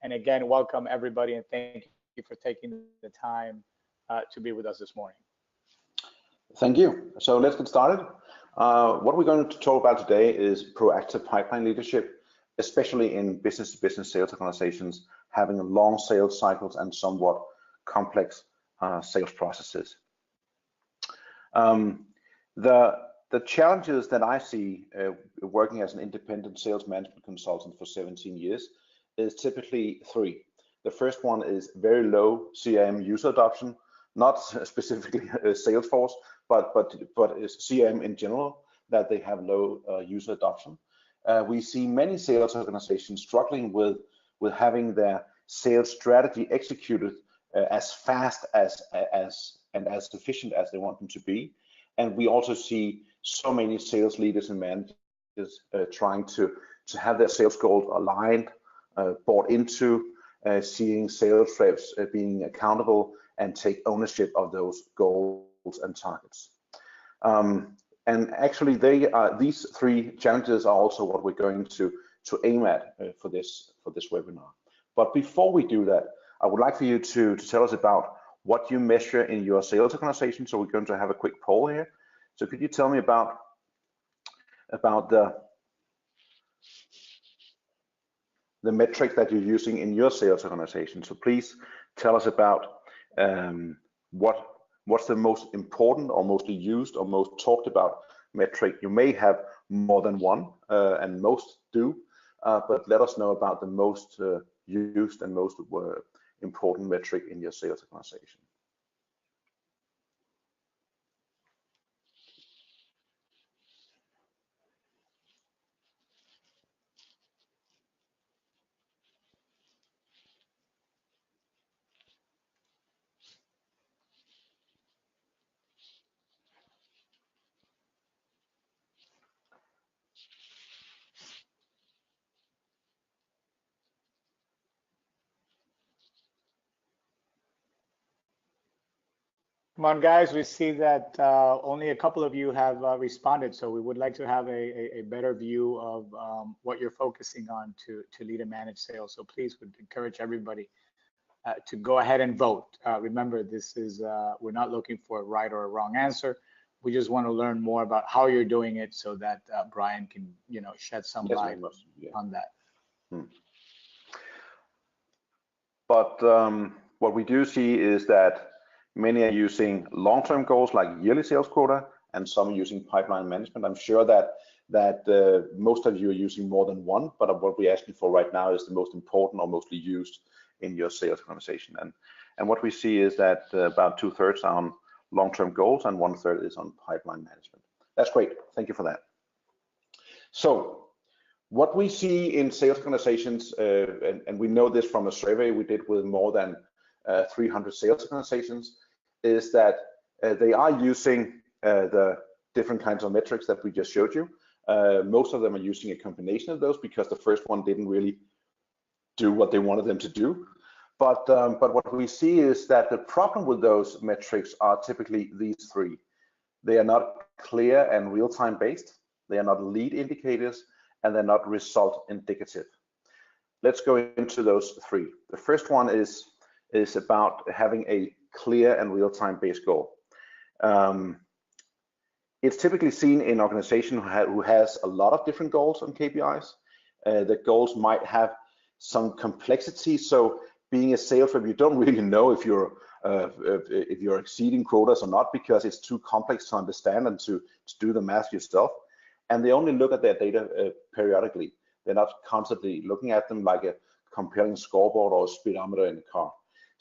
And again, welcome everybody, and thank you for taking the time to be with us this morning. Thank you. So let's get started. What we're going to talk about today is proactive pipeline leadership, especially in business-to-business sales organizations having long sales cycles and somewhat complex sales processes. The challenges that I see working as an independent sales management consultant for 17 years is typically three. The first one is very low CRM user adoption, not specifically Salesforce, but CRM in general, that they have low user adoption. We see many sales organizations struggling with having their sales strategy executed as fast and as efficient as they want them to be. And we also see so many sales leaders and managers trying to have their sales goals aligned, bought into, seeing sales reps being accountable and take ownership of those goals and targets. And actually, these three challenges are also what we're going to aim at for this webinar. But before we do that, I would like for you to tell us about what you measure in your sales organization. So we're going to have a quick poll here. So could you tell me about the metrics that you're using in your sales organization? So please tell us about what's the most important or mostly used or most talked about metric. You may have more than one, and most do, but let us know about the most used and most important metric in your sales organization. Come on, guys, we see that only a couple of you have responded, so we would like to have a better view of what you're focusing on to lead and manage sales. So please would encourage everybody to go ahead and vote. Remember, this is we're not looking for a right or a wrong answer. We just want to learn more about how you're doing it so that Brian can, shed some light on that. But what we do see is that many are using long-term goals like yearly sales quota, and some are using pipeline management. I'm sure that most of you are using more than one, but what we're asking for right now is the most important or mostly used in your sales organization. And what we see is that about 2/3 are on long-term goals and 1/3 is on pipeline management. That's great. Thank you for that. So what we see in sales organizations, and we know this from a survey we did with more than 300 sales organizations, is that they are using the different kinds of metrics that we just showed you. Most of them are using a combination of those because the first one didn't really do what they wanted them to do. But what we see is that the problem with those metrics are typically these three. They are not clear and real-time based. They are not lead indicators, and they're not result indicative. Let's go into those three. The first one is about having a clear and real-time based goal. It's typically seen in an organization who has a lot of different goals and KPIs. The goals might have some complexity. So being a sales rep, you don't really know if you're exceeding quotas or not, because it's too complex to understand and to do the math yourself. And they only look at their data periodically. They're not constantly looking at them like a comparing scoreboard or a speedometer in a car.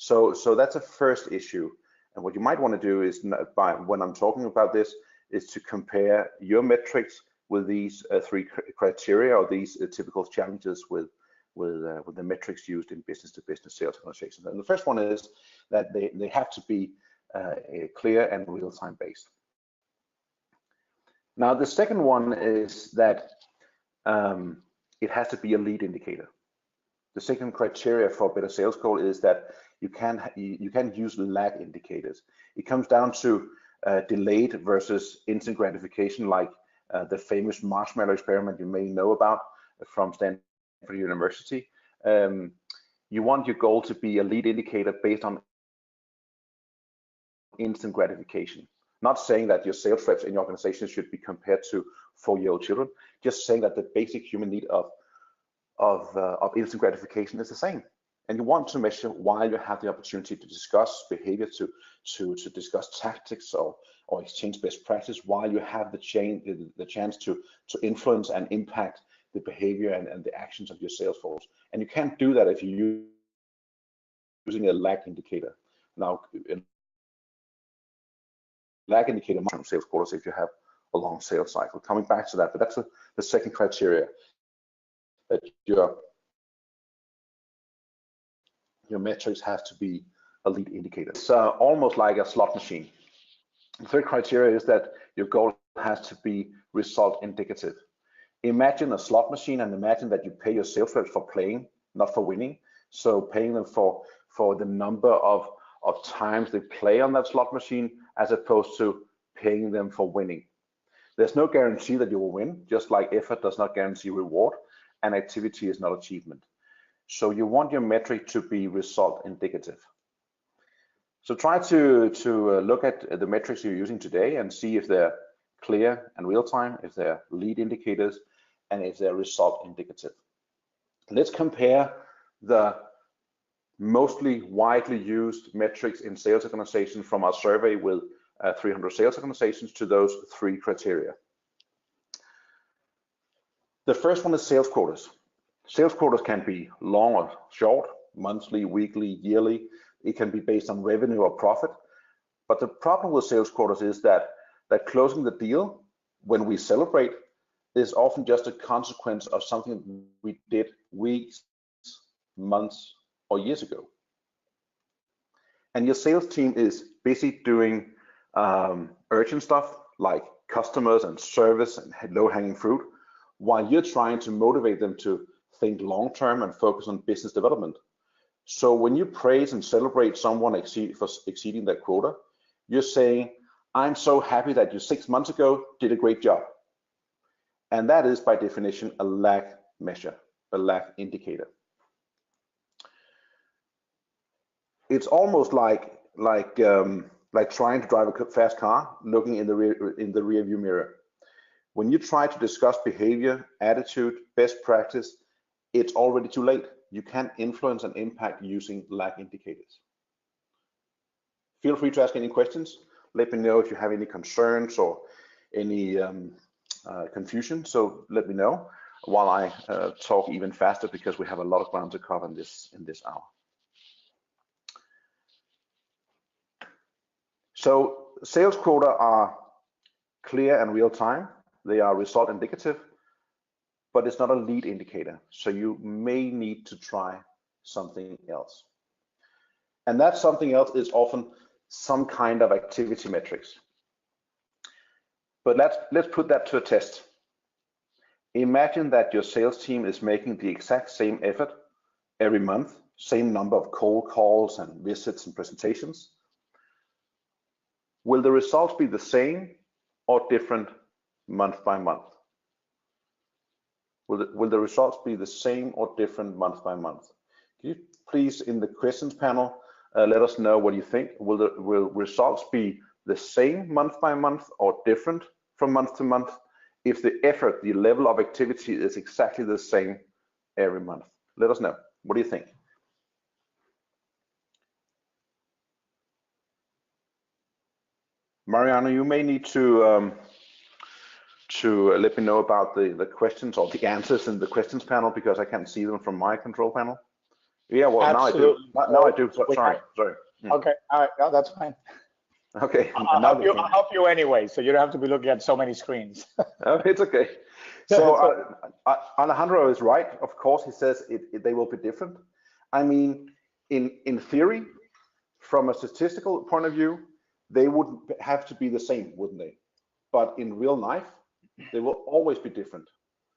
So that's a first issue. And what you might want to do is, when I'm talking about this, is to compare your metrics with these three criteria or these typical challenges with the metrics used in business-to-business sales organizations. And the first one is that they have to be clear and real-time based. Now, the second one is that it has to be a lead indicator. The second criteria for a better sales goal is that you can use lag indicators. It comes down to delayed versus instant gratification, like the famous marshmallow experiment you may know about from Stanford University. You want your goal to be a lead indicator based on instant gratification. Not saying that your sales reps in your organization should be compared to 4-year-old children, just saying that the basic human need of instant gratification is the same. And you want to measure while you have the opportunity to discuss behavior, to discuss tactics or exchange best practice, while you have the chance to influence and impact the behavior and the actions of your sales force. And you can't do that if you're using a lag indicator. Now, a lag indicator from sales quotas if you have a long sales cycle. Coming back to that, but that's the second criteria, that your metrics have to be a lead indicator. It's almost like a slot machine. The third criteria is that your goal has to be result indicative. Imagine a slot machine and imagine that you pay your sales reps for playing, not for winning. So paying them for the number of times they play on that slot machine, as opposed to paying them for winning. There's no guarantee that you will win, just like effort does not guarantee reward, and activity is not achievement. So you want your metric to be result indicative. So try to look at the metrics you're using today and see if they're clear and real time, if they're lead indicators, and if they're result indicative. Let's compare the mostly widely used metrics in sales organizations from our survey with 300 sales organizations to those 3 criteria. The first one is sales quotas. Sales quotas can be long or short, monthly, weekly, yearly. It can be based on revenue or profit. But the problem with sales quotas is that closing the deal when we celebrate is often just a consequence of something we did weeks, months, or years ago. And your sales team is busy doing urgent stuff like customers and service and low-hanging fruit, while you're trying to motivate them to think long-term and focus on business development. So when you praise and celebrate someone for exceeding their quota, you're saying, I'm so happy that you 6 months ago did a great job. And that is by definition a lag measure, a lag indicator. It's almost like trying to drive a fast car, looking in the rear view mirror. When you try to discuss behavior, attitude, best practice, it's already too late. You can't influence and impact using lag indicators. Feel free to ask any questions. Let me know if you have any concerns or any confusion. So let me know while I talk even faster, because we have a lot of ground to cover in this hour. So sales quota are clear and real time. They are result indicative, but it's not a lead indicator. So you may need to try something else. And that something else is often some kind of activity metrics. But let's put that to a test. Imagine that your sales team is making the exact same effort every month, same number of cold calls and visits and presentations. Will the results be the same or different month by month? Will the results be the same or different month by month? Can you please, in the questions panel, let us know what you think? Will results be the same month by month or different from month to month if the effort, the level of activity is exactly the same every month? Let us know. What do you think? Mariano, you may need to let me know about the questions or the answers in the questions panel, because I can't see them from my control panel. Yeah, well, Absolutely. now I do. Sorry. Okay, all right, no, that's fine. Okay. I'll help you anyway, so you don't have to be looking at so many screens. Oh, it's okay. So Alejandro is right. Of course, he says they will be different. I mean, in theory, from a statistical point of view, they would have to be the same, wouldn't they? But in real life, they will always be different.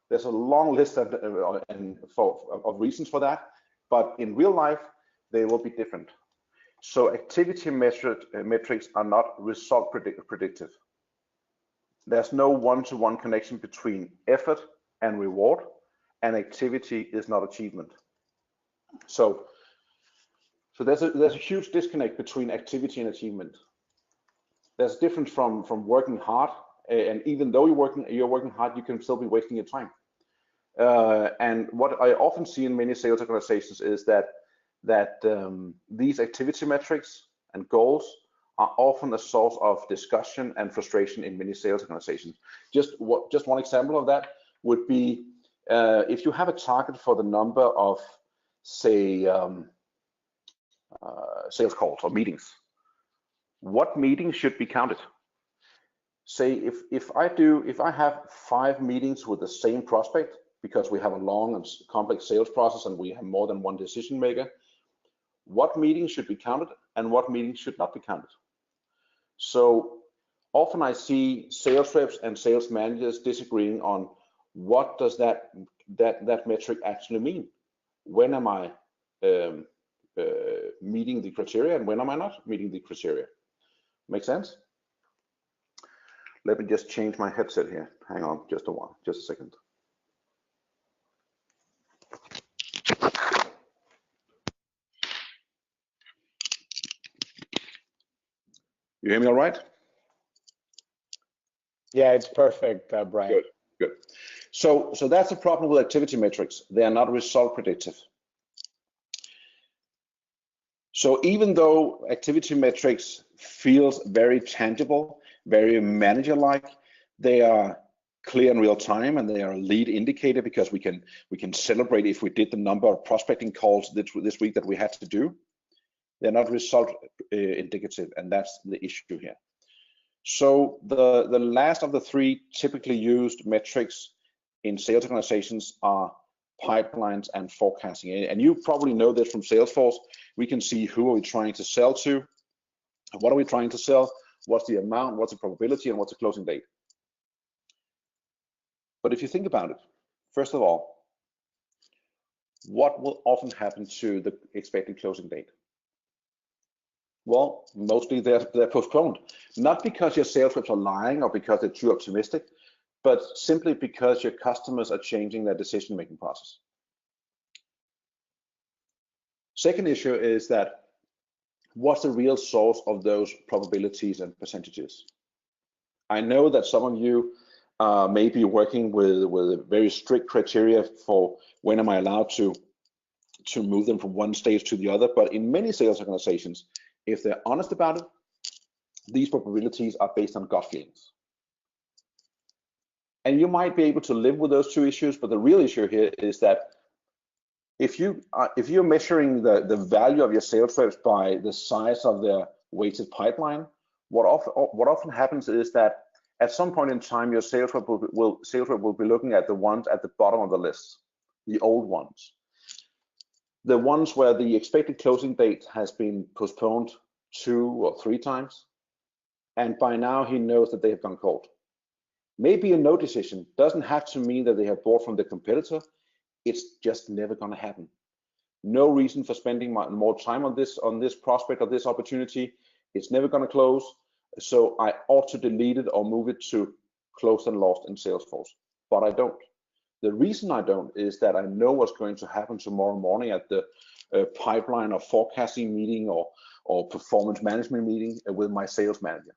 There's a long list of reasons for that, but in real life, they will be different. So activity metrics are not result predictive. There's no one-to-one connection between effort and reward, and activity is not achievement. So So there's a huge disconnect between activity and achievement. There's a difference from working hard, and even though you're working hard, you can still be wasting your time. And what I often see in many sales organizations is that these activity metrics and goals are often a source of discussion and frustration in many sales organizations. Just one example of that would be if you have a target for the number of, say, sales calls or meetings. What meetings should be counted? Say if I have 5 meetings with the same prospect, because we have a long and complex sales process and we have more than one decision maker, what meetings should be counted and what meetings should not be counted? So often I see sales reps and sales managers disagreeing on what does that metric actually mean. When am I meeting the criteria and when am I not meeting the criteria? Make sense? Let me just change my headset here. Hang on just a second. You hear me all right? Yeah, it's perfect, Brian. Good. So that's the problem with activity metrics. They are not result predictive. So even though activity metrics feels very tangible, very manager-like, they are clear in real time and they are a lead indicator because we can celebrate if we did the number of prospecting calls this week that we had to do. They're not result indicative, and that's the issue here. So the last of the 3 typically used metrics in sales organizations are pipelines and forecasting. And you probably know this from Salesforce. We can see who are we trying to sell to, what are we trying to sell, what's the amount, what's the probability, and what's the closing date. But if you think about it, first of all, what will often happen to the expected closing date? Well, mostly they're postponed, not because your sales reps are lying or because they're too optimistic, but simply because your customers are changing their decision-making process. Second issue is that what's the real source of those probabilities and percentages? I know that some of you may be working with very strict criteria for when am I allowed to move them from one stage to the other, but in many sales organizations, if they're honest about it, these probabilities are based on gut feelings. And you might be able to live with those 2 issues, but the real issue here is that if you're measuring the value of your sales reps by the size of their weighted pipeline, what often happens is that at some point in time, your sales rep will be looking at the ones at the bottom of the list, the old ones. The ones where the expected closing date has been postponed 2 or 3 times, and by now he knows that they have gone cold. Maybe a no decision doesn't have to mean that they have bought from the competitor. It's just never going to happen. No reason for spending more time on this prospect or this opportunity. It's never going to close, so I ought to delete it or move it to closed and lost in Salesforce, but I don't. The reason I don't is that I know what's going to happen tomorrow morning at the pipeline or forecasting meeting or performance management meeting with my sales manager.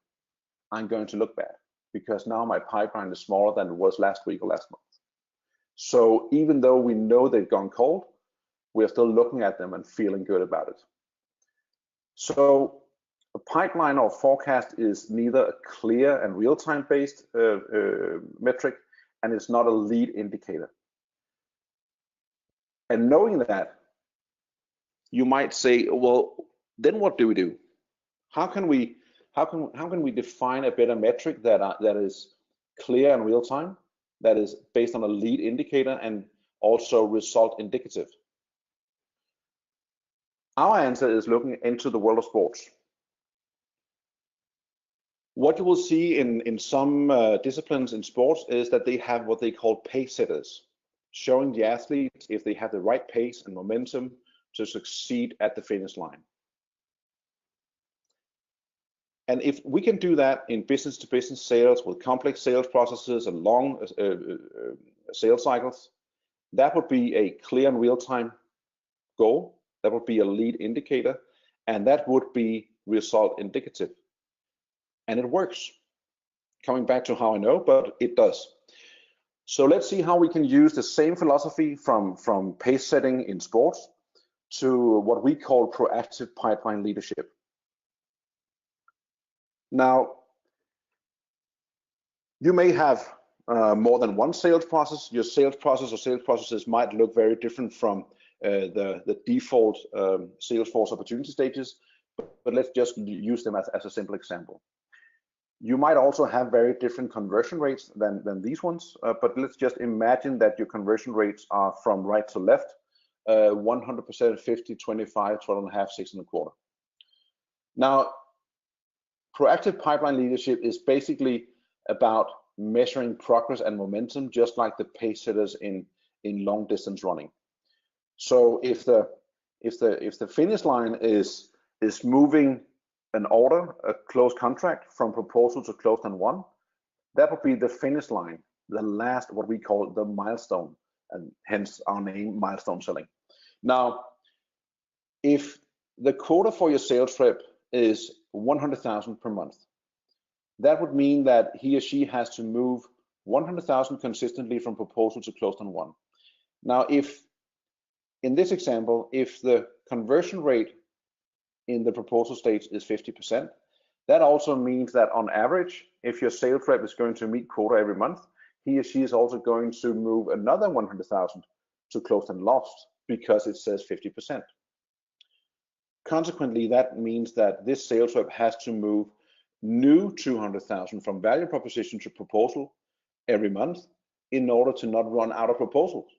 I'm going to look bad because now my pipeline is smaller than it was last week or last month. So even though we know they've gone cold, we're still looking at them and feeling good about it. So a pipeline or forecast is neither a clear and real-time based metric, and it's not a lead indicator. And knowing that, you might say, well, then what do we do? How can we define a better metric that is clear and real time, that is based on a lead indicator and also result indicative? Our answer is looking into the world of sports. What you will see in some disciplines in sports is that they have what they call pace setters, showing the athletes if they have the right pace and momentum to succeed at the finish line. And if we can do that in business-to-business sales with complex sales processes and long sales cycles, that would be a clear and real-time goal That would be a lead indicator, and that would be result indicative. And it works. Coming back to how I know, but it does. So let's see how we can use the same philosophy from pace setting in sports to what we call proactive pipeline leadership. Now, you may have more than one sales process. Your sales process or sales processes might look very different from the default Salesforce opportunity stages, but let's just use them as a simple example. You might also have very different conversion rates than these ones, but let's just imagine that your conversion rates are from right to left, 100%, 50, 25, 12.5, 6.25. Now, proactive pipeline leadership is basically about measuring progress and momentum, just like the pace setters in long distance running. So if the finish line is moving an order, a closed contract from proposal to closed and won, that would be the finish line, the last, what we call the milestone, and hence our name, Milestone Selling. Now, if the quota for your sales rep is 100,000 per month, that would mean that he or she has to move 100,000 consistently from proposal to closed and won. Now, if in this example, if the conversion rate in the proposal stage is 50%, that also means that on average, if your sales rep is going to meet quota every month, he or she is also going to move another 100,000 to closed and lost because it says 50%. Consequently, that means that this sales rep has to move new 200,000 from value proposition to proposal every month in order to not run out of proposals.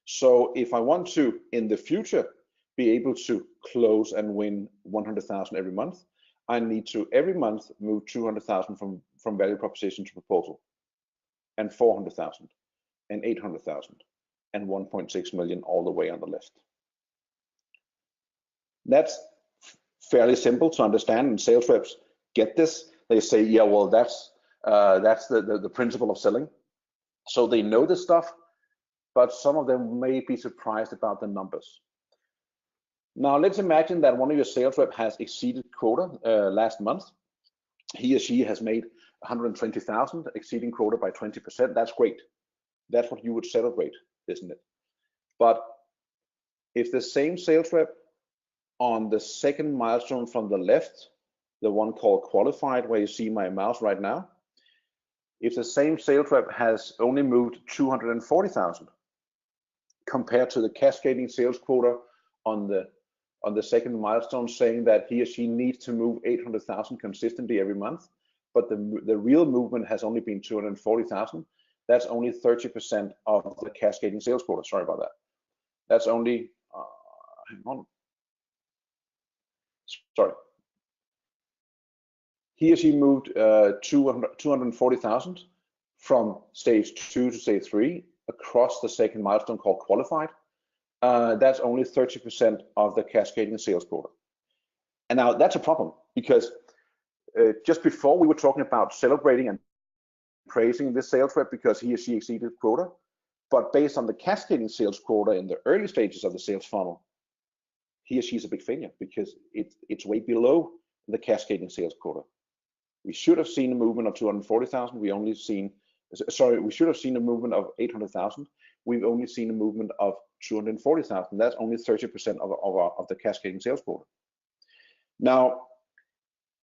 So if I want to, in the future, be able to close and win 100,000 every month, I need to every month move 200,000 from value proposition to proposal, and 400,000, and 800,000, and 1.6 million all the way on the left. That's fairly simple to understand, and sales reps get this. They say, yeah, well, that's the principle of selling. So they know this stuff, but some of them may be surprised about the numbers. Now, let's imagine that one of your sales rep has exceeded quota last month. He or she has made 120,000, exceeding quota by 20%. That's great. That's what you would celebrate, isn't it? But if the same sales rep on the second milestone from the left, the one called qualified, where you see my mouse right now, if the same sales rep has only moved 240,000 compared to the cascading sales quota on the second milestone, saying that he or she needs to move 800,000 consistently every month, but the real movement has only been 240,000. That's only 30% of the cascading sales quota. Sorry about that. That's only, hang on. Sorry. He or she moved 240,000 from stage 2 to stage 3 across the second milestone called qualified. That's only 30% of the cascading sales quota. And now that's a problem, because just before we were talking about celebrating and praising this sales rep because he or she exceeded quota, but based on the cascading sales quota in the early stages of the sales funnel, he or she is a big failure because it's way below the cascading sales quota. We should have seen a movement of 240,000. We should have seen a movement of 800,000. We've only seen a movement of 240,000. That's only 30% of the cascading sales quota. Now,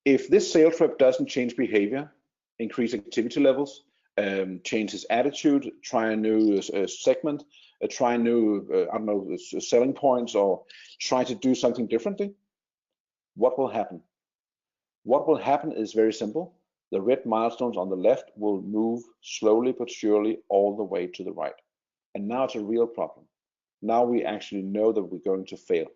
if this sales rep doesn't change behavior, increase activity levels, change his attitude, try a new segment, try new, I don't know, selling points, or try to do something differently, what will happen? What will happen is very simple. The red milestones on the left will move slowly but surely all the way to the right. And now it's a real problem. Now we actually know that we're going to fail.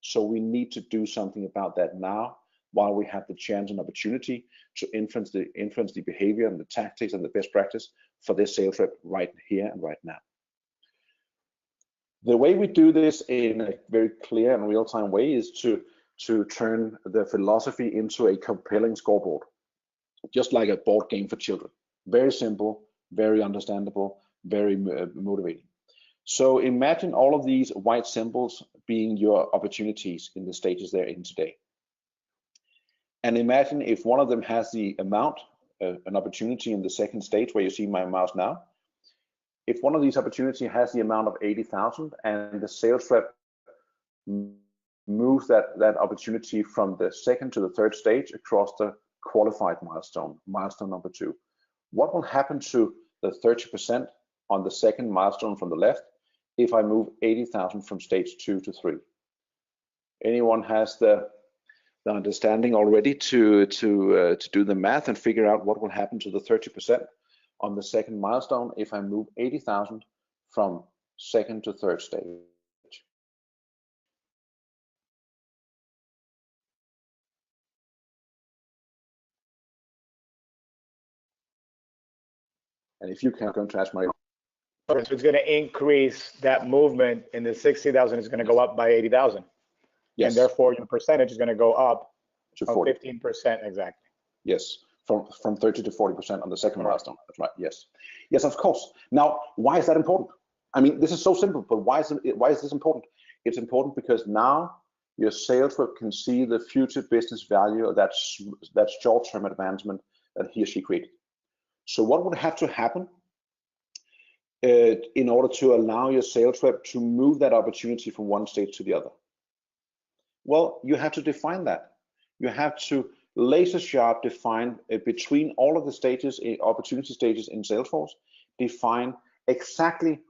So we need to do something about that now, while we have the chance and opportunity to influence the behavior and the tactics and the best practice for this sales rep right here and right now. The way we do this in a very clear and real-time way is to turn the philosophy into a compelling scoreboard, just like a board game for children. Very simple, very understandable, very motivating. So imagine all of these white symbols being your opportunities in the stages they're in today. And imagine if one of them has the amount, an opportunity in the second stage where you see my mouse now. If one of these opportunities has the amount of 80,000 and the sales rep moves that opportunity from the second to the third stage across the qualified milestone number 2, what will happen to the 30% on the second milestone from the left if I move 80,000 from stage 2 to 3? Anyone has the understanding already to do the math and figure out what will happen to the 30% on the second milestone if I move 80,000 from second to third stage? And if you can, I'm going to ask my. So it's going to increase that movement in the 60,000 is going to go up by 80,000. Yes. And therefore your percentage is going to go up to 40. 15% exactly. Yes, from 30 to 40% on the second milestone. That's right. Yes, yes, of course. Now, why is that important? I mean, this is so simple, but why is this important? It's important because now your sales rep can see the future business value of that short-term advancement that he or she created. So what would have to happen in order to allow your sales rep to move that opportunity from one stage to the other? Well, you have to define that. You have to laser sharp define between all of the stages, opportunity stages in Salesforce, define exactly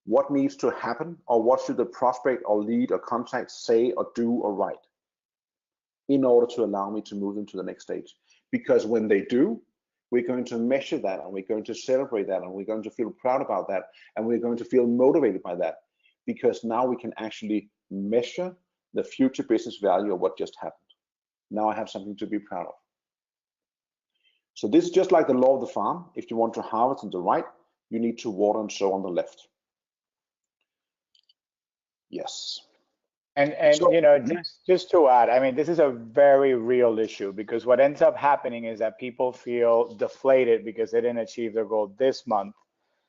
what needs to happen or what should the prospect or lead or contact say or do or write in order to allow me to move them to the next stage. Because when they do, we're going to measure that and we're going to celebrate that and we're going to feel proud about that and we're going to feel motivated by that, because now we can actually measure the future business value of what just happened. Now I have something to be proud of. So this is just like the law of the farm. If you want to harvest on the right, you need to water and sow on the left. Yes. And so, you know, just to add, I mean, this is a very real issue, because what ends up happening is that people feel deflated because they didn't achieve their goal this month.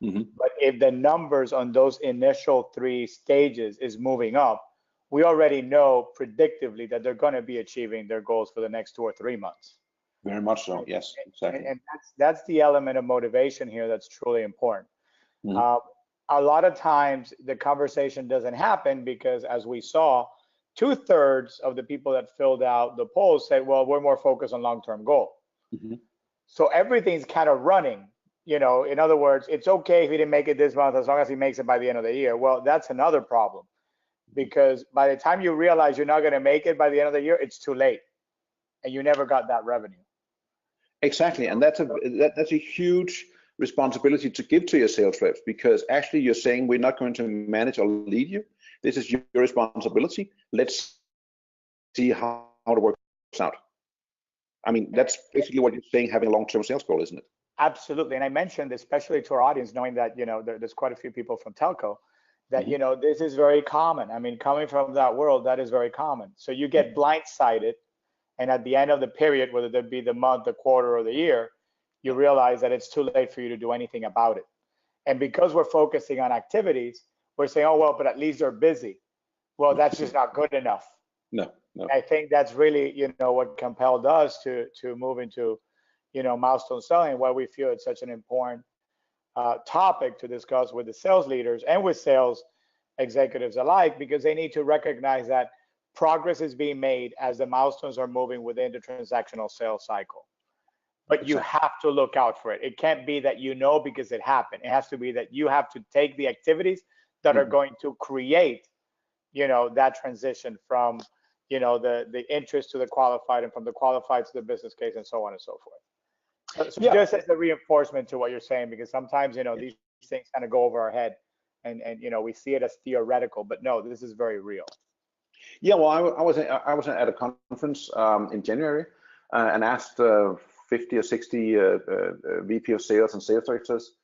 But if the numbers on those initial 3 stages is moving up, we already know predictively that they're going to be achieving their goals for the next 2 or 3 months. Very much so. Yes, exactly. And that's the element of motivation here that's truly important. A lot of times the conversation doesn't happen because, as we saw, 2/3 of the people that filled out the polls said, well, we're more focused on long-term goal. So everything's kind of running, you know, in other words, it's okay if he didn't make it this month as long as he makes it by the end of the year. Well, that's another problem, because by the time you realize you're not going to make it by the end of the year, it's too late and you never got that revenue. Exactly. And that's a huge responsibility to give to your sales reps, because actually you're saying we're not going to manage or lead you. This is your responsibility. Let's see how it works out. I mean, that's basically what you're saying, having a long-term sales goal, isn't it? Absolutely. And I mentioned, especially to our audience, knowing that, you know, there's quite a few people from telco, that, you know, this is very common. I mean, coming from that world, that is very common. So you get blindsided, and at the end of the period, whether that be the month, the quarter, or the year, you realize that it's too late for you to do anything about it. And because we're focusing on activities, we're saying, oh, well, but at least they're busy. Well, that's just not good enough. No. I think that's really, you know, what compelled us to move into, you know, milestone selling, why we feel it's such an important topic to discuss with the sales leaders and with sales executives alike, because they need to recognize that progress is being made as the milestones are moving within the transactional sales cycle. But you have to look out for it. It can't be that you know because it happened. It has to be that you have to take the activities that are going to create, you know, that transition from, you know, the interest to the qualified, and from the qualified to the business case, and so on and so forth. So just as a reinforcement to what you're saying, because sometimes, you know, these things kind of go over our head, and you know, we see it as theoretical, but no, this is very real. Yeah, well, I was at a conference in January and asked 50 or 60 VP of sales and sales directors,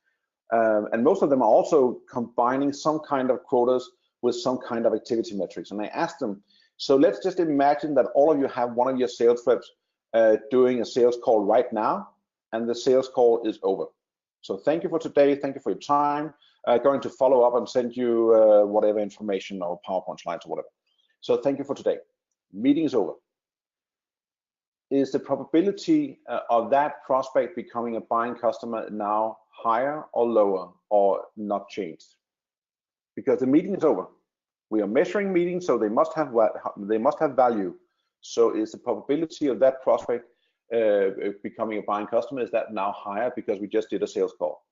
and most of them are also combining some kind of quotas with some kind of activity metrics. And I asked them, so let's just imagine that all of you have one of your sales reps doing a sales call right now, and the sales call is over. So thank you for today. Thank you for your time. going to follow up and send you whatever information or PowerPoint slides or whatever. So thank you for today. Meeting is over. Is the probability of that prospect becoming a buying customer now higher or lower or not changed? Because the meeting is over. We are measuring meetings, so they must have value. So is the probability of that prospect becoming a buying customer, is that now higher because we just did a sales call?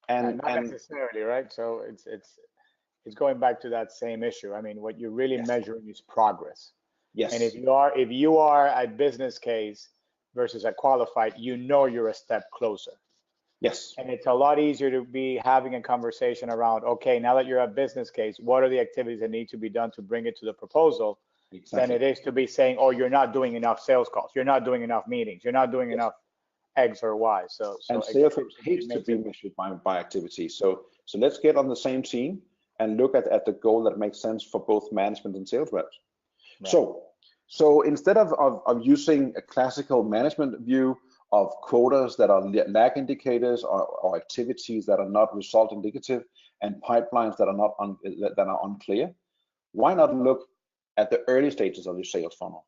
And not necessarily, right? So it's going back to that same issue. I mean, what you're really measuring is progress. Yes. And if you are a business case versus a qualified, you know you're a step closer. Yes. And it's a lot easier to be having a conversation around, okay, now that you're a business case, what are the activities that need to be done to bring it to the proposal? Exactly. Than it is to be saying, oh, you're not doing enough sales calls, you're not doing enough meetings, you're not doing enough X or Y. So and sales reps hates to be measured by activity. So let's get on the same team and look at the goal that makes sense for both management and sales reps. Right. So instead of using a classical management view of quotas that are lag indicators or activities that are not result indicative and pipelines that are unclear, why not look at the early stages of your sales funnel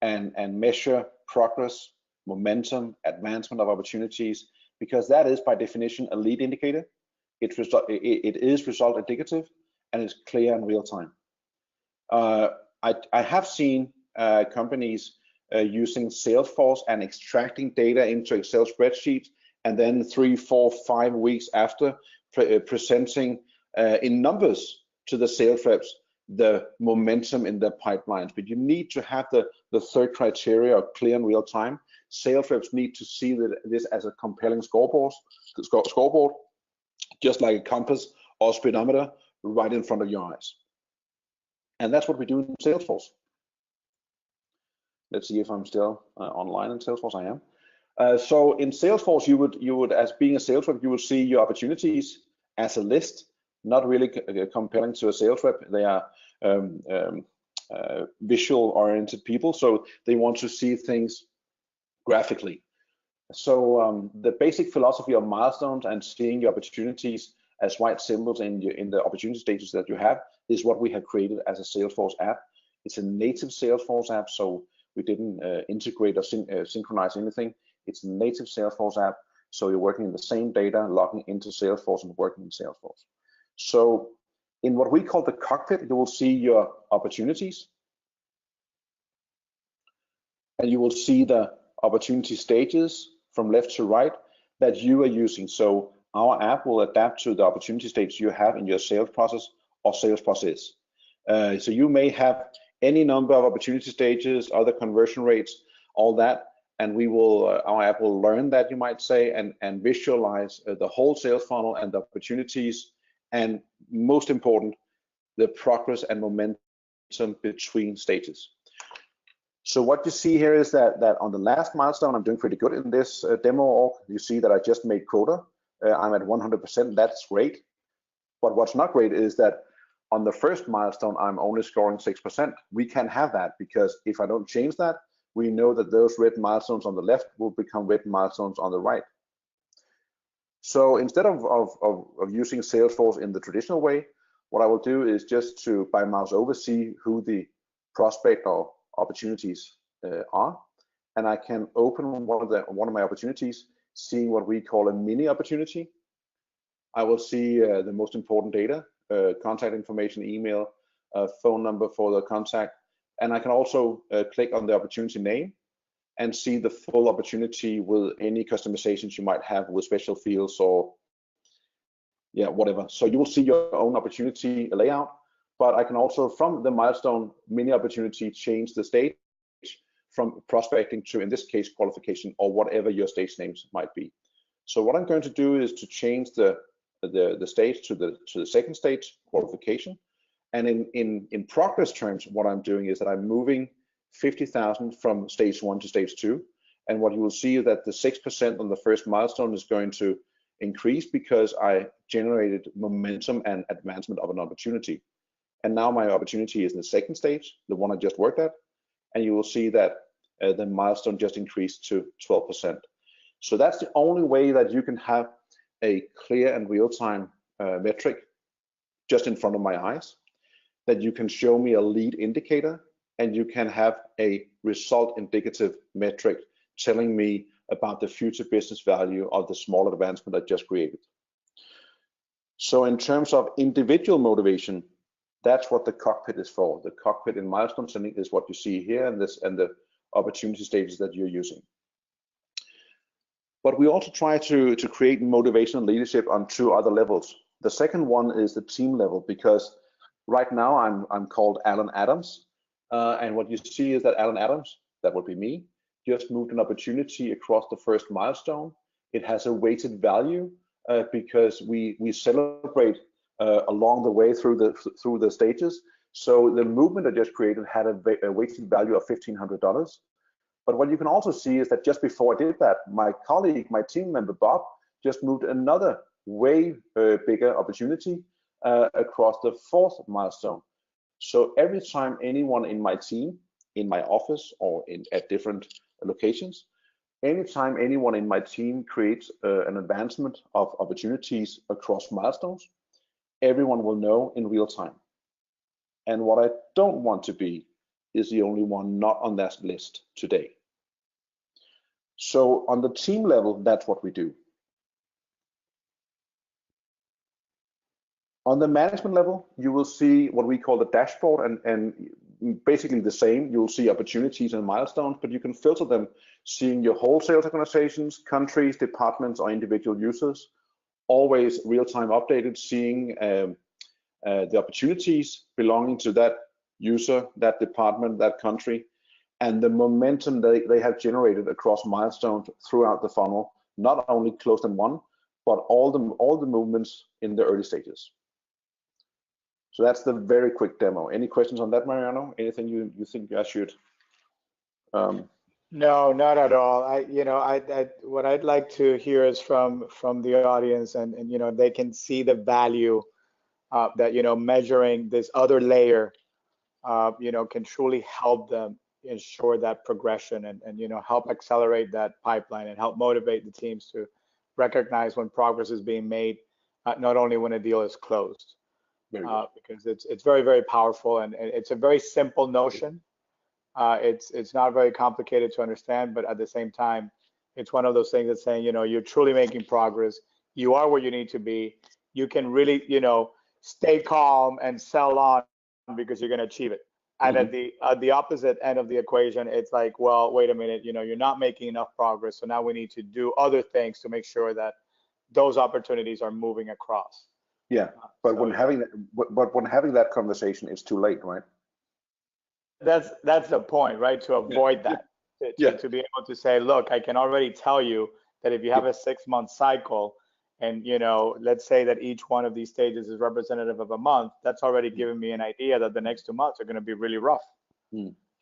and measure progress, momentum, advancement of opportunities, because that is by definition a lead indicator. It is result indicative and it's clear in real time. I have seen companies using Salesforce and extracting data into Excel spreadsheets, and then 3, 4, 5 weeks after presenting in numbers to the sales reps the momentum in their pipelines. But you need to have the third criteria clear in real time. Sales reps need to see this as a compelling scoreboard, just like a compass or speedometer right in front of your eyes. And that's what we do in Salesforce. Let's see if I'm still online in Salesforce. I am. So in Salesforce, you would, as being a sales rep, you would see your opportunities as a list, not really compelling to a sales rep. They are visual-oriented people, so they want to see things graphically. So the basic philosophy of milestones and seeing your opportunities as white symbols in the opportunity stages that you have is what we have created as a Salesforce app. It's a native Salesforce app, so we didn't integrate or synchronize anything. It's a native Salesforce app, so you're working in the same data, logging into Salesforce and working in Salesforce. So in what we call the cockpit, you will see your opportunities, and you will see the opportunity stages from left to right that you are using. So our app will adapt to the opportunity stage you have in your sales process or sales process. So you may have any number of opportunity stages, other conversion rates, all that, and we will, our app will learn that, you might say, and visualize the whole sales funnel and the opportunities, and most important, the progress and momentum between stages. So what you see here is that on the last milestone, I'm doing pretty good in this demo org. You see that I just made Quota. I'm at 100%. That's great. But what's not great is that on the first milestone, I'm only scoring 6%. We can have that, because if I don't change that, we know that those red milestones on the left will become red milestones on the right. So instead of using Salesforce in the traditional way, what I will do is just to, by mouse over, see who the prospect or opportunities are, and I can open one of my opportunities, seeing what we call a mini opportunity. I will see the most important data, contact information, email, phone number for the contact, and I can also click on the opportunity name and see the full opportunity with any customizations you might have with special fields or whatever. So you will see your own opportunity layout, but I can also, from the milestone mini opportunity, change the stage from prospecting to, in this case, qualification, or whatever your stage names might be. So what I'm going to do is to change the stage to the second stage, qualification. And in progress terms, what I'm doing is that I'm moving 50,000 from stage 1 to stage 2. And what you will see is that the 6% on the first milestone is going to increase because I generated momentum and advancement of an opportunity. And now my opportunity is in the second stage, the one I just worked at. And you will see that the milestone just increased to 12%. So that's the only way that you can have a clear and real-time metric just in front of my eyes, that you can show me a lead indicator, and you can have a result indicative metric telling me about the future business value of the small advancement I just created. So in terms of individual motivation, that's what the cockpit is for. The cockpit in Milestone Selling is what you see here, and the opportunity stages that you're using. But we also try to create motivation and leadership on 2 other levels. The second one is the team level, because right now I'm called Alan Adams, and what you see is that Alan Adams, that would be me, just moved an opportunity across the first milestone. It has a weighted value because we celebrate along the way through the stages. So the movement I just created had a weighted value of $1,500. But what you can also see is that just before I did that, my colleague, my team member Bob, just moved another way bigger opportunity across the 4th milestone. So every time anyone in my team, in my office or at different locations, anytime anyone in my team creates an advancement of opportunities across milestones, everyone will know in real time. And what I don't want to be is the only one not on that list today. So on the team level, that's what we do. On the management level, you will see what we call the dashboard, and basically the same. You'll see opportunities and milestones, but you can filter them, seeing your whole sales organizations, countries, departments, or individual users, always real-time updated, seeing the opportunities belonging to that user, that department, that country, and the momentum they have generated across milestones throughout the funnel, not only closed and won, but all the movements in the early stages. So that's the very quick demo. Any questions on that, Mariano? Anything you think I should? No, not at all. What I'd like to hear is from the audience, and they can see the value that measuring this other layer, can truly help them ensure that progression and help accelerate that pipeline and help motivate the teams to recognize when progress is being made, not only when a deal is closed. Because it's very, very powerful, and it's a very simple notion. It's not very complicated to understand, but at the same time, it's one of those things that's saying, you're truly making progress. You are where you need to be. You can really, stay calm and sell on because you're going to achieve it. And at the opposite end of the equation, it's like, well, wait a minute, you're not making enough progress. So now we need to do other things to make sure that those opportunities are moving across. Yeah, but when having that conversation, it's too late, right? That's the point, right? To avoid that, to be able to say, look, I can already tell you that if you have a 6-month cycle, and let's say that each one of these stages is representative of a month, that's already given me an idea that the next 2 months are going to be really rough.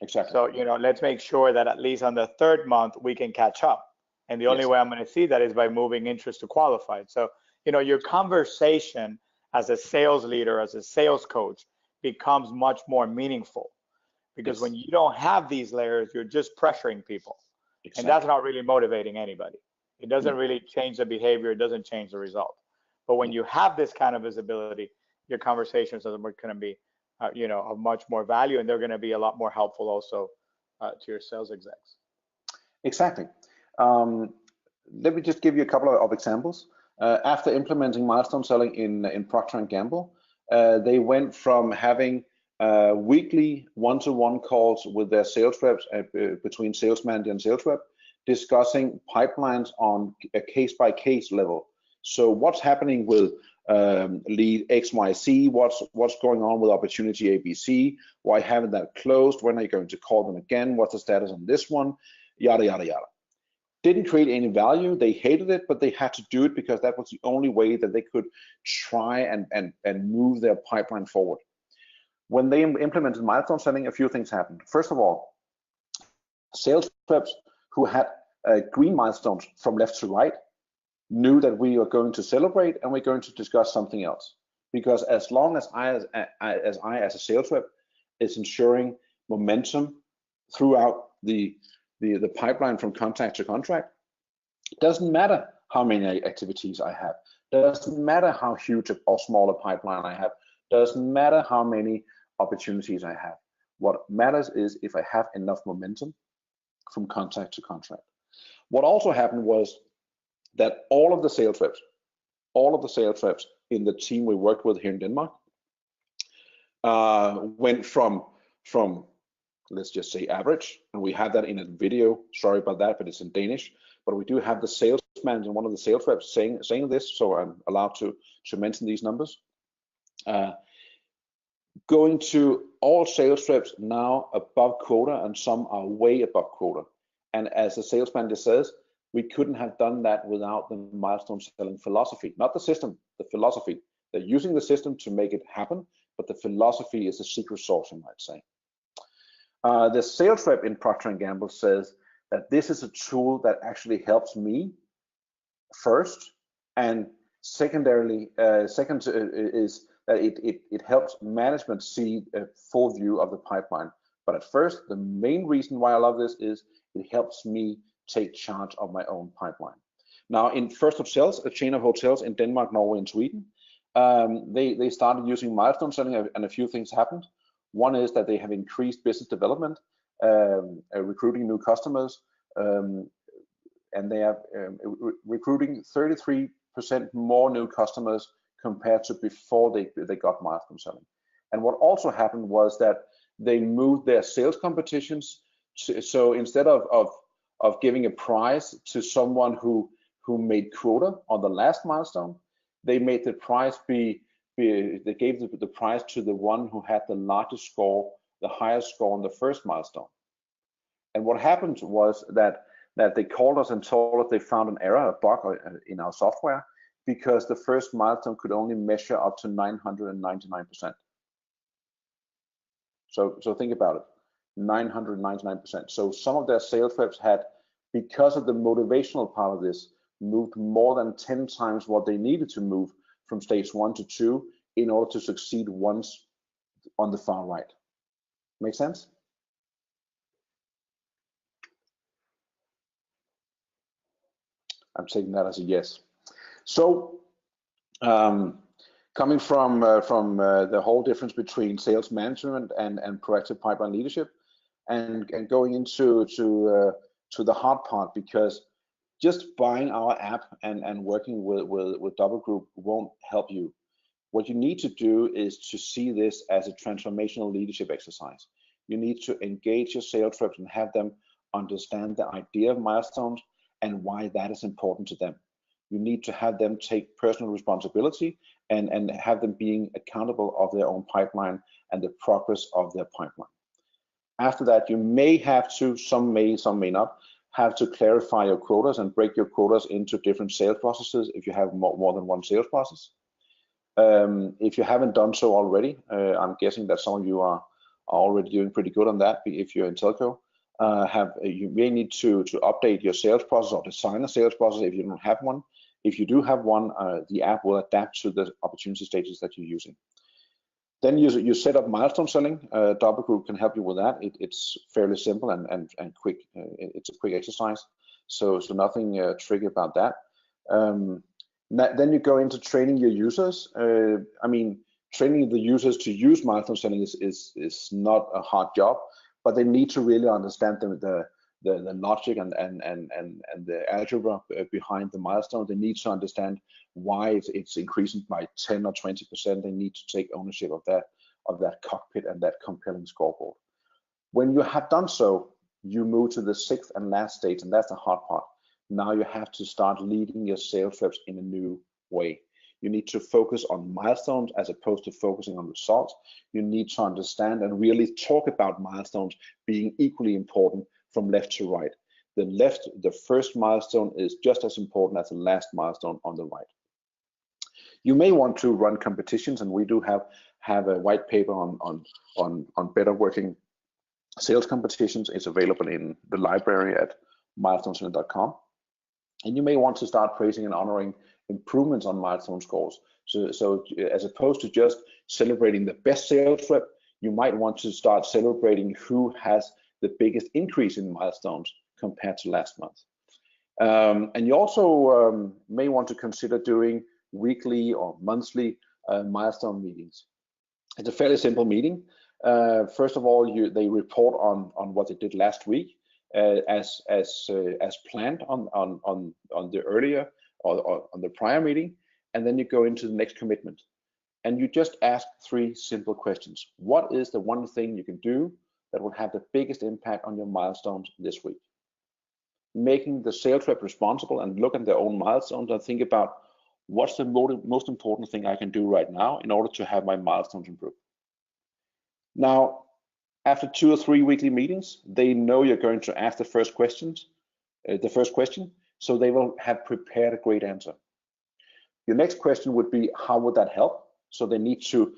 Exactly. So let's make sure that at least on the 3rd month we can catch up. And the only way I'm going to see that is by moving interest to qualified. So your conversation as a sales leader, as a sales coach, becomes much more meaningful, because when you don't have these layers, you're just pressuring people. And that's not really motivating anybody. It doesn't really change the behavior. It doesn't change the result. But when you have this kind of visibility, your conversations are going to be, of much more value, and they're going to be a lot more helpful also to your sales execs. Exactly. Let me just give you a couple of examples. After implementing Milestone Selling in Procter & Gamble, they went from having weekly one-to-one calls with their sales reps between sales manager and sales rep, discussing pipelines on a case-by-case level. So what's happening with lead XYZ, what's going on with opportunity ABC, why haven't that closed, when are you going to call them again, what's the status on this one, yada, yada, yada. Didn't create any value, they hated it, but they had to do it because that was the only way that they could try and move their pipeline forward. When they implemented Milestone Selling, a few things happened. First of all, sales reps who had green milestones from left to right knew that we are going to celebrate and we're going to discuss something else. Because as long as I as a sales rep is ensuring momentum throughout the pipeline from contact to contract, it doesn't matter how many activities I have. Doesn't matter how huge or small a pipeline I have. Doesn't matter how many opportunities I have. What matters is if I have enough momentum from contact to contract. What also happened was that all of the sales reps in the team we worked with here in Denmark went from let's just say average, and we have that in a video. Sorry about that, but it's in Danish. But we do have the sales manager and one of the sales reps saying this, so I'm allowed to mention these numbers. Going to all sales reps now above quota, and some are way above quota. And as the sales manager says, we couldn't have done that without the milestone selling philosophy, not the system, the philosophy. They're using the system to make it happen, but the philosophy is the secret sauce, you might say. The sales rep in Procter & Gamble says that this is a tool that actually helps me first, and secondarily, second is that it helps management see a full view of the pipeline. But at first, the main reason why I love this is it helps me take charge of my own pipeline. Now, in First Hotels, a chain of hotels in Denmark, Norway, and Sweden, they started using milestone selling, and a few things happened. One is that they have increased business development, recruiting new customers, and they are recruiting 33% more new customers compared to before they got milestone selling. And what also happened was that they moved their sales competitions to, so instead of giving a prize to someone who made quota on the last milestone, they made the prize they gave the prize to the one who had the largest score, the highest score on the first milestone. And what happened was that they called us and told us they found an error, a bug in our software, because the first milestone could only measure up to 999%. So think about it, 999%. So some of their sales reps had, because of the motivational part of this, moved more than 10 times what they needed to move from stage 1 to 2 in order to succeed once on the far right. Make sense? I'm taking that as a yes. So coming from the whole difference between sales management and proactive pipeline leadership, and going into the hard part, because just buying our app and working with Double Group won't help you. What you need to do is to see this as a transformational leadership exercise. You need to engage your sales reps and have them understand the idea of milestones and why that is important to them. You need to have them take personal responsibility and have them being accountable of their own pipeline and the progress of their pipeline. After that, you may have to, some may not, have to clarify your quotas and break your quotas into different sales processes if you have more than one sales process. If you haven't done so already, I'm guessing that some of you are already doing pretty good on that if you're in telco. You may need to update your sales process or design a sales process if you don't have one. If you do have one, the app will adapt to the opportunity stages that you're using. Then you set up milestone selling. Double Group can help you with that. It's fairly simple and quick. It's a quick exercise, so nothing tricky about that. Then you go into training your users. I mean, training the users to use milestone selling is not a hard job, but they need to really understand the logic and the algebra behind the milestone. They need to understand why it's increasing by 10 or 20%. They need to take ownership of that cockpit and that compelling scoreboard. When you have done so, you move to the sixth and last stage, and that's the hard part. Now you have to start leading your sales reps in a new way. You need to focus on milestones as opposed to focusing on results. You need to understand and really talk about milestones being equally important from left to right. The first milestone is just as important as the last milestone on the right. You may want to run competitions, and we do have a white paper on better working sales competitions. It's available in the library at milestoneselling.com. And you may want to start praising and honoring improvements on milestone scores. So as opposed to just celebrating the best sales rep, you might want to start celebrating who has the biggest increase in milestones compared to last month. And you also may want to consider doing weekly or monthly milestone meetings. It's a fairly simple meeting. First of all, they report on what they did last week as planned on the earlier or on the prior meeting, and then you go into the next commitment. And you just ask 3 simple questions. What is the one thing you can do that will have the biggest impact on your milestones this week? Making the sales rep responsible and look at their own milestones and think about what's the most important thing I can do right now in order to have my milestones improve. Now, after 2 or 3 weekly meetings, they know you're going to ask the first question, so they will have prepared a great answer. Your next question would be, how would that help? So they need to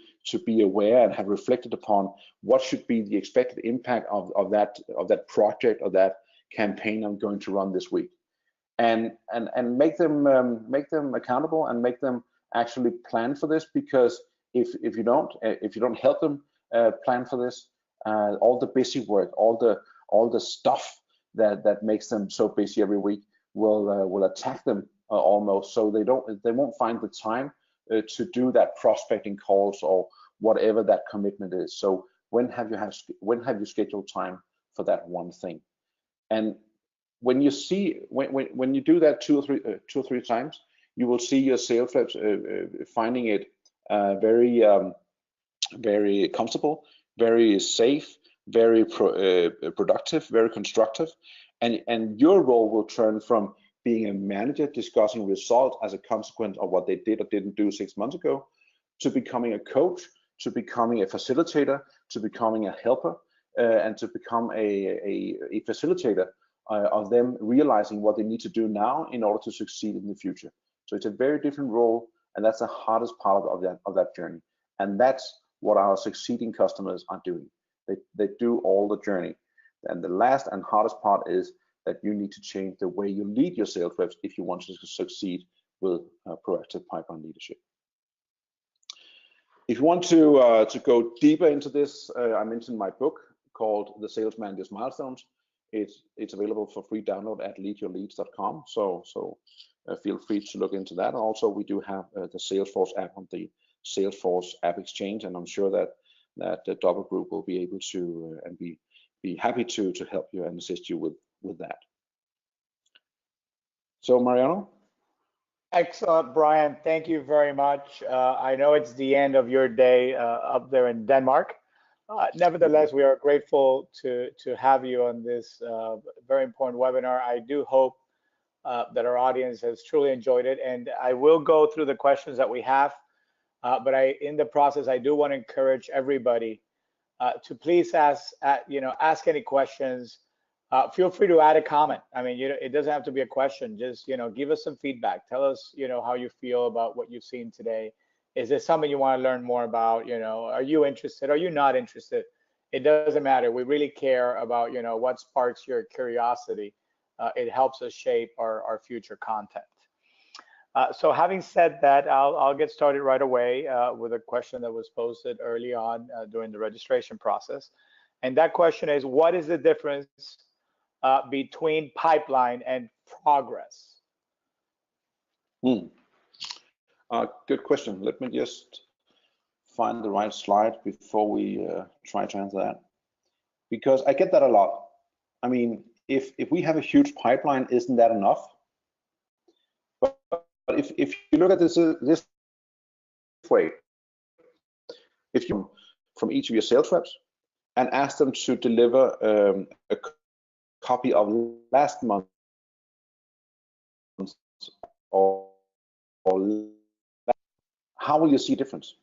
be aware and have reflected upon what should be the expected impact of that project or that campaign I'm going to run this week, and make them accountable and make them actually plan for this, because if you don't help them plan for this, all the busy work, all the stuff that makes them so busy every week will attack them almost, so they won't find the time to do that prospecting calls or whatever that commitment is. So when have you scheduled time for that one thing? And when you do that two or three times, you will see your sales reps finding it very comfortable, very safe, very productive, very constructive, and your role will turn from being a manager discussing results as a consequence of what they did or didn't do 6 months ago, to becoming a coach, to becoming a facilitator, to becoming a helper, and to become a facilitator of them realizing what they need to do now in order to succeed in the future. So it's a very different role, and that's the hardest part of that journey. And that's what our succeeding customers are doing. They do all the journey. And the last and hardest part is that you need to change the way you lead your sales reps if you want to succeed with proactive pipeline leadership. If you want to go deeper into this, I mentioned my book called The Sales Manager's Milestones. It's available for free download at leadyourleads.com. So feel free to look into that. Also, we do have the Salesforce app on the Salesforce App Exchange, and I'm sure that the Double Group will be able to and be happy to help you and assist you with that. So Mariano? Excellent, Brian. Thank you very much. I know it's the end of your day up there in Denmark. Nevertheless, we are grateful to have you on this very important webinar. I do hope that our audience has truly enjoyed it, and I will go through the questions that we have, but in the process, I do want to encourage everybody to please ask any questions. Feel free to add a comment. I mean, it doesn't have to be a question. Just give us some feedback. Tell us how you feel about what you've seen today. Is this something you want to learn more about? Are you interested? Are you not interested? It doesn't matter. We really care about what sparks your curiosity. It helps us shape our future content. So having said that, I'll get started right away with a question that was posted early on during the registration process. And that question is, what is the difference between pipeline and progress? Good question. Let me just find the right slide before we try to answer that, because I get that a lot. I mean, if we have a huge pipeline, isn't that enough? But if you look at this way, if you from each of your sales reps and ask them to deliver a copy of last month or how will you see a difference?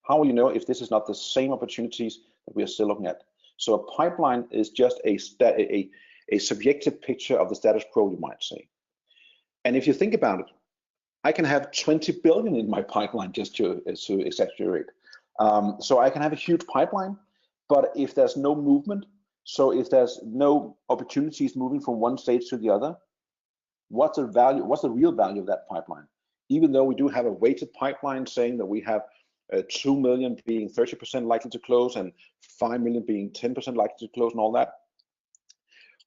How will you know if this is not the same opportunities that we are still looking at? So a pipeline is just a subjective picture of the status quo, you might say. And if you think about it, I can have 20 billion in my pipeline, just to exaggerate. So I can have a huge pipeline, but if there's no movement, so if there's no opportunities moving from one stage to the other, what's the value? What's the real value of that pipeline? Even though we do have a weighted pipeline saying that we have 2 million being 30% likely to close and 5 million being 10% likely to close and all that,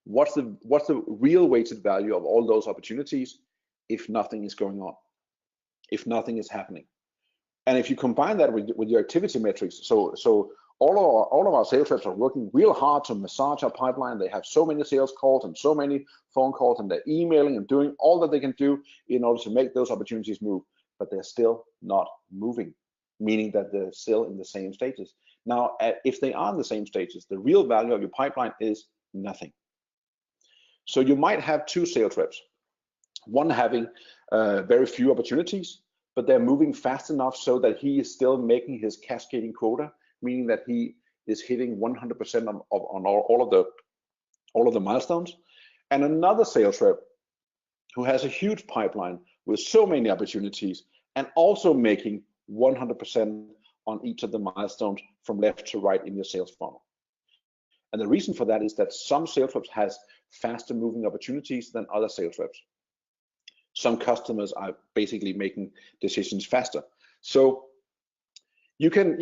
what's the real weighted value of all those opportunities if nothing is going on? if nothing is happening. And if you combine that with your activity metrics, so all of our sales reps are working real hard to massage our pipeline. They have so many sales calls and so many phone calls, and they're emailing and doing all that they can do in order to make those opportunities move, but they're still not moving, meaning that they're still in the same stages. Now, if they are in the same stages, the real value of your pipeline is nothing. So you might have two sales reps, one having very few opportunities, but they're moving fast enough so that he is still making his cascading quota, meaning that he is hitting 100% on all of the milestones. And another sales rep who has a huge pipeline with so many opportunities and also making 100% on each of the milestones from left to right in your sales funnel. And the reason for that is that some sales reps has faster moving opportunities than other sales reps. Some customers are basically making decisions faster. So you can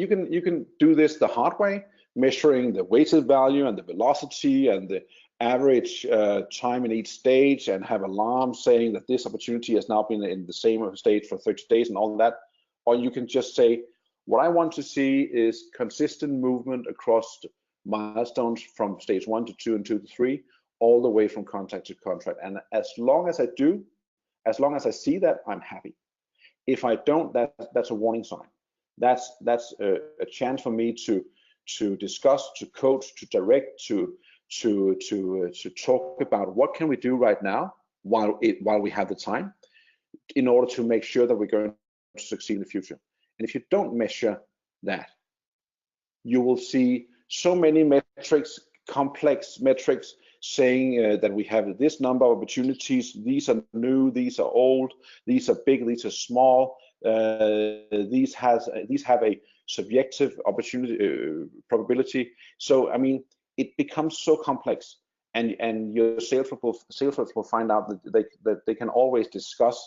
do this the hard way, measuring the weighted value and the velocity and the average time in each stage, and have alarms saying that this opportunity has now been in the same stage for 30 days and all that. Or you can just say, what I want to see is consistent movement across milestones from stage 1 to 2 and 2 to 3, all the way from contract to contract. And as long as I do, as long as I see that, I'm happy. If I don't, that's a warning sign. That's a chance for me to discuss, to coach, to direct, to talk about what can we do right now while we have the time, in order to make sure that we're going to succeed in the future. And if you don't measure that, you will see so many metrics, complex metrics, saying that we have this number of opportunities. These are new, these are old, these are big, these are small. These have a subjective opportunity probability. So I mean, it becomes so complex, and your sales reps will find out that they can always discuss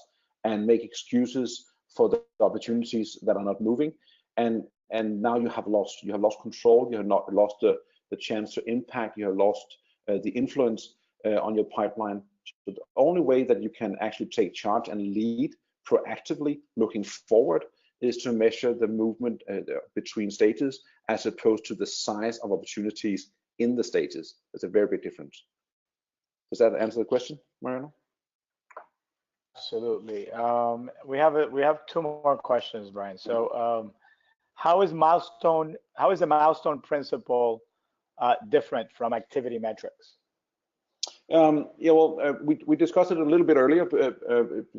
and make excuses for the opportunities that are not moving, and now you have lost control. You have not lost the chance to impact. You have lost the influence on your pipeline. So the only way that you can actually take charge and lead proactively looking forward is to measure the movement between stages, as opposed to the size of opportunities in the stages. There's a very big difference. Does that answer the question, Mariano? Absolutely. We have two more questions, Brian. So how is the milestone principle different from activity metrics? Yeah, well, we discussed it a little bit earlier.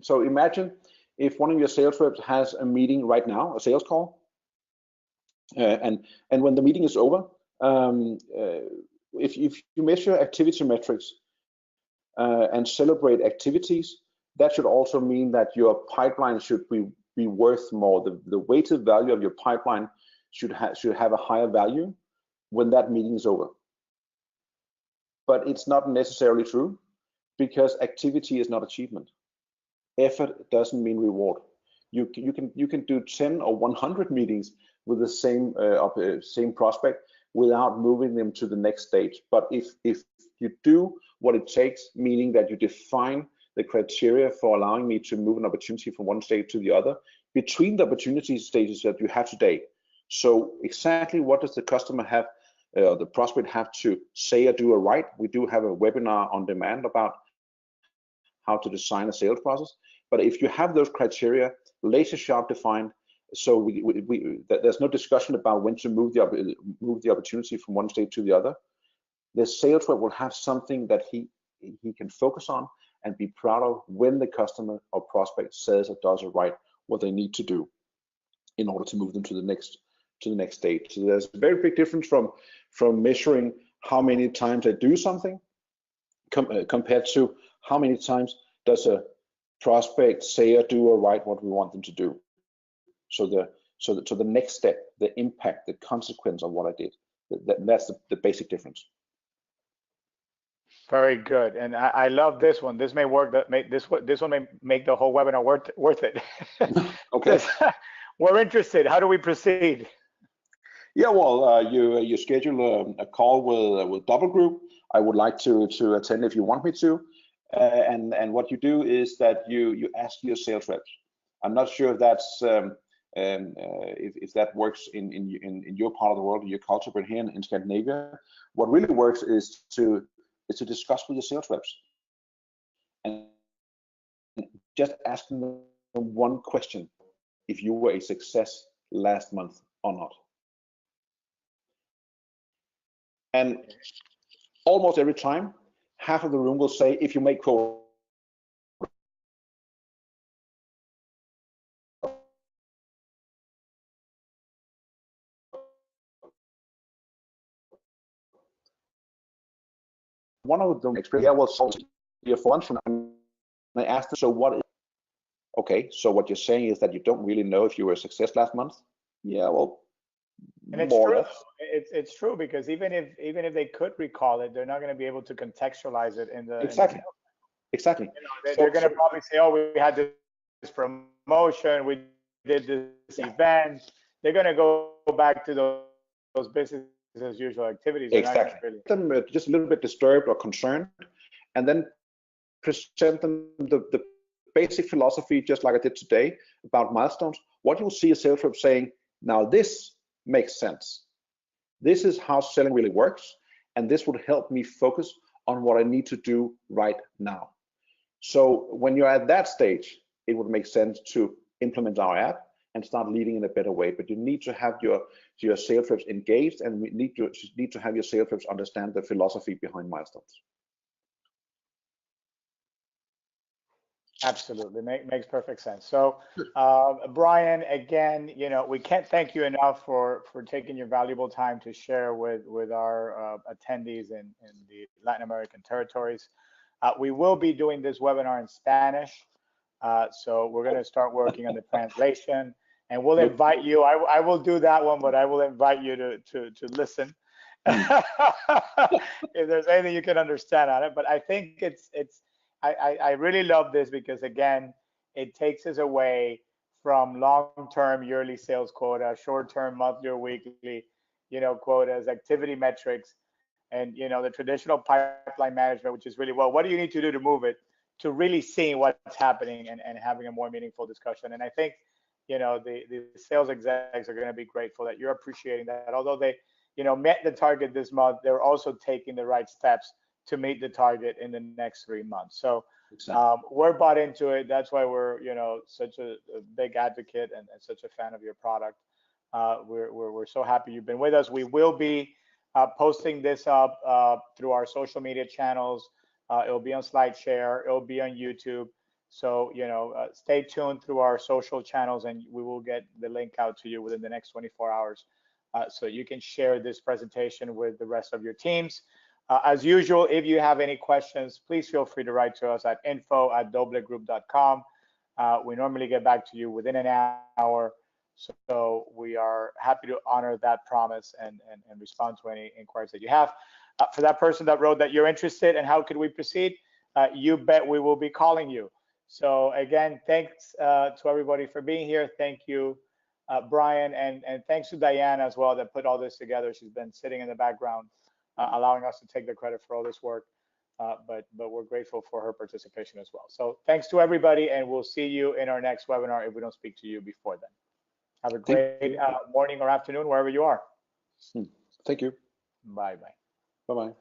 So imagine if one of your sales reps has a meeting right now, a sales call, and when the meeting is over, if you measure activity metrics and celebrate activities, that should also mean that your pipeline should be worth more. The weighted value of your pipeline should have a higher value when that meeting is over. But it's not necessarily true, because activity is not achievement. Effort doesn't mean reward. You can do 10 or 100 meetings with the same prospect without moving them to the next stage. But if you do what it takes, meaning that you define the criteria for allowing me to move an opportunity from one stage to the other, between the opportunity stages that you have today. So exactly what does the customer have, the prospect have to say or do or write? We do have a webinar on demand about how to design a sales process. But if you have those criteria laser sharp defined, so there's no discussion about when to move the opportunity from one stage to the other, the sales rep will have something that he can focus on and be proud of when the customer or prospect says or does or right what they need to do in order to move them to the next stage. So there's a very big difference from measuring how many times they do something compared to how many times does a prospect say or do or write what we want them to do. So the next step, the impact, the consequence of what I did, that's the basic difference. Very good, and I love this one. This may work. This one may make the whole webinar worth it. Okay. We're interested. How do we proceed? Yeah, well, you schedule a call with Double Group. I would like to attend if you want me to. And what you do is that you ask your sales reps, I'm not sure if that's if that works in your part of the world, in your culture, but here in Scandinavia, what really works is to discuss with your sales reps and just asking them one question: if you were a success last month or not. And almost every time, half of the room will say, if you make quota. One of them explained, yeah, well, so your function. And I asked them, so what is, okay, so what you're saying is that you don't really know if you were a success last month? Yeah, well, and it's true. It's true, because even if they could recall it, they're not going to be able to contextualize it in the exactly. You know, they're going to probably say, oh, we had this promotion, we did this event. They're going to go back to those business as usual activities. Exactly. Them just a little bit disturbed or concerned, and then present them the basic philosophy, just like I did today about milestones. What you'll see a sales rep saying, now this makes sense. This is how selling really works, and this would help me focus on what I need to do right now. So when you're at that stage, it would make sense to implement our app and start leading in a better way. But you need to have your sales reps engaged, and we need to have your sales reps understand the philosophy behind milestones. Absolutely, makes perfect sense. So, Brian, again, you know, we can't thank you enough for taking your valuable time to share with our attendees in the Latin American territories. We will be doing this webinar in Spanish, so we're going to start working on the translation, and we'll invite you. I will do that one, but I will invite you to listen if there's anything you can understand on it. But I think I really love this, because again, it takes us away from long-term yearly sales quota, short-term monthly or weekly, you know, quotas, activity metrics, and you know, the traditional pipeline management, which is really, well, what do you need to do to move it, to really seeing what's happening and having a more meaningful discussion. And I think, you know, the sales execs are going to be grateful that you're appreciating that. Although they, you know, met the target this month, they're also taking the right steps to meet the target in the next 3 months. So we're bought into it. That's why we're, you know, such a big advocate and such a fan of your product. We're so happy you've been with us. We will be posting this up through our social media channels. It'll be on SlideShare. It'll be on YouTube. So, you know, stay tuned through our social channels, and we will get the link out to you within the next 24 hours. So you can share this presentation with the rest of your teams. As usual, if you have any questions, please feel free to write to us at info@doblegroup.com. We normally get back to you within an hour. So we are happy to honor that promise and respond to any inquiries that you have. For that person that wrote that you're interested and how could we proceed, you bet we will be calling you. So again, thanks to everybody for being here. Thank you, Brian, and thanks to Diane as well that put all this together. She's been sitting in the background, allowing us to take the credit for all this work, but we're grateful for her participation as well. So thanks to everybody, and we'll see you in our next webinar if we don't speak to you before then. Have a great morning or afternoon, wherever you are. Thank you. Bye-bye. Bye-bye.